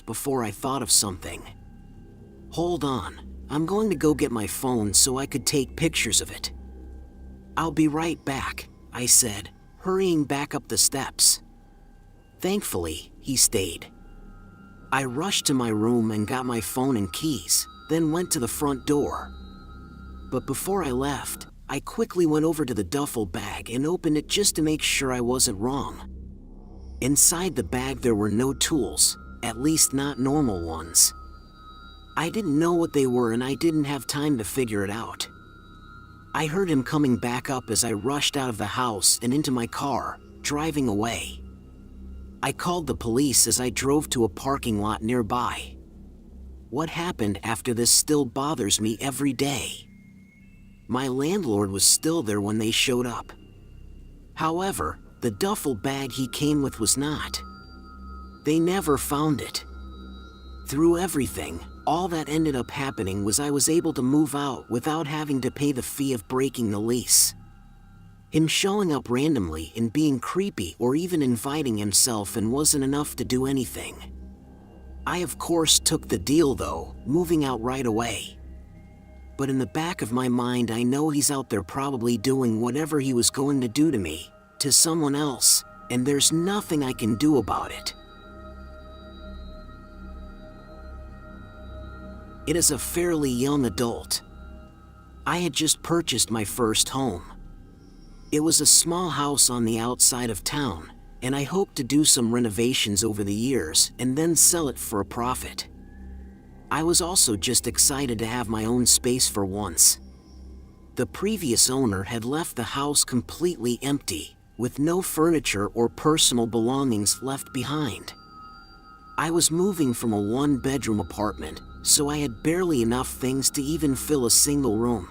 before I thought of something. "Hold on, I'm going to go get my phone so I could take pictures of it." "I'll be right back," I said, hurrying back up the steps. Thankfully, he stayed. I rushed to my room and got my phone and keys, then went to the front door. But before I left, I quickly went over to the duffel bag and opened it just to make sure I wasn't wrong. Inside the bag there were no tools, at least not normal ones. I didn't know what they were and I didn't have time to figure it out. I heard him coming back up as I rushed out of the house and into my car, driving away. I called the police as I drove to a parking lot nearby. What happened after this still bothers me every day. My landlord was still there when they showed up. However, the duffel bag he came with was not. They never found it. Through everything, all that ended up happening was I was able to move out without having to pay the fee of breaking the lease. Him showing up randomly and being creepy or even inviting himself and wasn't enough to do anything. I of course took the deal though, moving out right away. But in the back of my mind I know he's out there probably doing whatever he was going to do to me, to someone else, and there's nothing I can do about it. It is a fairly young adult. I had just purchased my first home. It was a small house on the outside of town, and I hoped to do some renovations over the years and then sell it for a profit. I was also just excited to have my own space for once. The previous owner had left the house completely empty, with no furniture or personal belongings left behind. I was moving from a one-bedroom apartment, so I had barely enough things to even fill a single room.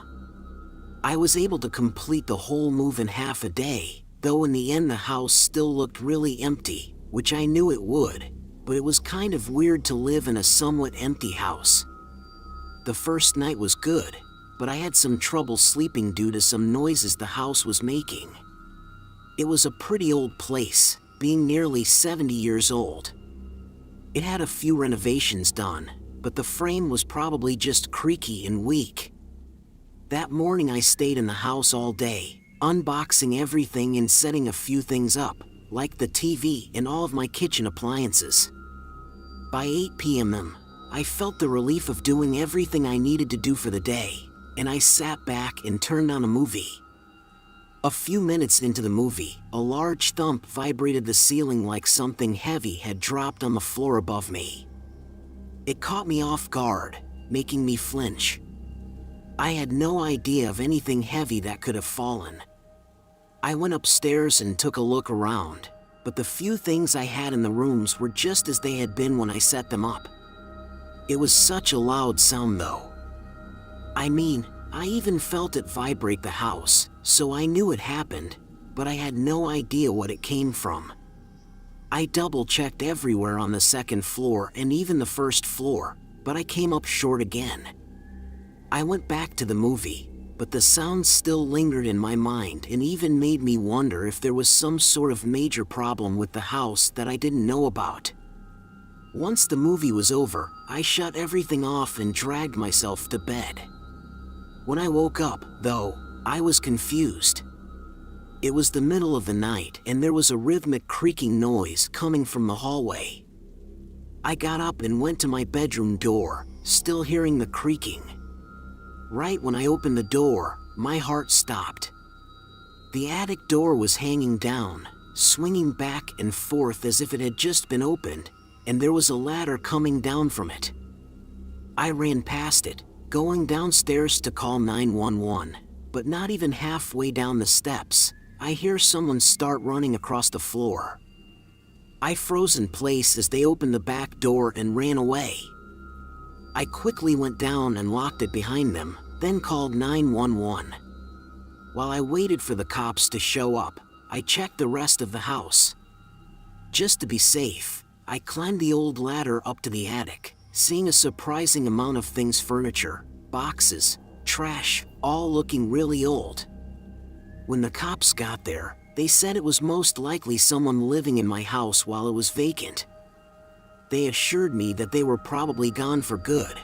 I was able to complete the whole move in half a day, though in the end the house still looked really empty, which I knew it would, but it was kind of weird to live in a somewhat empty house. The first night was good, but I had some trouble sleeping due to some noises the house was making. It was a pretty old place, being nearly 70 years old. It had a few renovations done, but the frame was probably just creaky and weak. That morning I stayed in the house all day, unboxing everything and setting a few things up, like the TV and all of my kitchen appliances. By 8 p.m., I felt the relief of doing everything I needed to do for the day, and I sat back and turned on a movie. A few minutes into the movie, a large thump vibrated the ceiling like something heavy had dropped on the floor above me. It caught me off guard, making me flinch. I had no idea of anything heavy that could have fallen. I went upstairs and took a look around, but the few things I had in the rooms were just as they had been when I set them up. It was such a loud sound though. I mean, I even felt it vibrate the house, so I knew it happened, but I had no idea what it came from. I double-checked everywhere on the second floor and even the first floor, but I came up short again. I went back to the movie, but the sound still lingered in my mind and even made me wonder if there was some sort of major problem with the house that I didn't know about. Once the movie was over, I shut everything off and dragged myself to bed. When I woke up, though, I was confused. It was the middle of the night and there was a rhythmic creaking noise coming from the hallway. I got up and went to my bedroom door, still hearing the creaking. Right when I opened the door, my heart stopped. The attic door was hanging down, swinging back and forth as if it had just been opened, and there was a ladder coming down from it. I ran past it, going downstairs to call 911, but not even halfway down the steps, I hear someone start running across the floor. I froze in place as they opened the back door and ran away. I quickly went down and locked it behind them, then called 911. While I waited for the cops to show up, I checked the rest of the house. Just to be safe, I climbed the old ladder up to the attic, seeing a surprising amount of things: furniture, boxes, trash, all looking really old. When the cops got there, they said it was most likely someone living in my house while it was vacant. They assured me that they were probably gone for good.